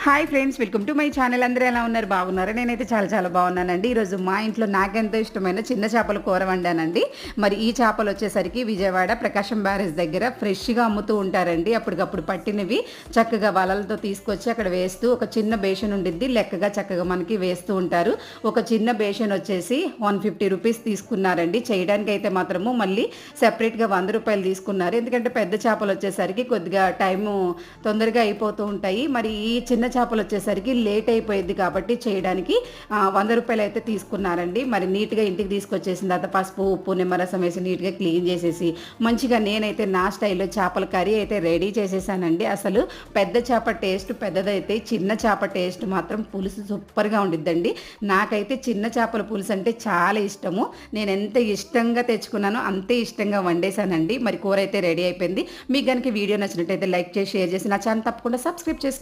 Hi friends, welcome to my channel. అందరూ ఎలా ఉన్నారు? బాగున్నారా? నేనైతే చాలా చాలా బాగున్నానండి. ఈరోజు మా ఇంట్లో నాకెంతో ఇష్టమైన చిన్న చేపల కూర వండానండి. మరి ఈ చేపలు వచ్చేసరికి విజయవాడ ప్రకాశం బ్యారేజ్ దగ్గర ఫ్రెష్గా అమ్ముతూ ఉంటారండి. అప్పటికప్పుడు పట్టినవి చక్కగా వలలతో తీసుకొచ్చి అక్కడ వేస్తూ ఒక చిన్న బేషన్ ఉండిద్ది, లెక్కగా చక్కగా మనకి వేస్తూ ఉంటారు. ఒక చిన్న బేషన్ వచ్చేసి 150 రూపీస్ తీసుకున్నారండి. చేయడానికి అయితే మాత్రము మళ్ళీ సెపరేట్గా 100 రూపాయలు తీసుకున్నారు. ఎందుకంటే పెద్ద చేపలు వచ్చేసరికి కొద్దిగా టైము తొందరగా అయిపోతూ ఉంటాయి. మరి ఈ చిన్న చేపలు వచ్చేసరికి లేట్ అయిపోయింది కాబట్టి చేయడానికి 100 రూపాయలు అయితే తీసుకున్నారండి. మరి నీట్గా ఇంటికి తీసుకొచ్చేసిన తర్వాత పసుపు, ఉప్పు, నిమ్మరసం వేసి నీట్గా క్లీన్ చేసేసి మంచిగా నేనైతే నా స్టైల్లో చేపల కర్రీ అయితే రెడీ చేసేసానండి. అసలు పెద్ద చేప టేస్ట్ పెద్దదైతే, చిన్న చేప టేస్ట్ మాత్రం పులుసు సూపర్గా ఉండిద్దండి. నాకైతే చిన్న చేపల పులుసు అంటే చాలా ఇష్టము. నేను ఎంత ఇష్టంగా తెచ్చుకున్నానో అంతే ఇష్టంగా వండేసానండి. మరి కూర అయితే రెడీ అయిపోయింది. మీకు కనుక వీడియో నచ్చినట్టయితే లైక్ చేసి షేర్ చేసి నా ఛానల్ తప్పకుండా సబ్స్క్రైబ్ చేసుకోండి.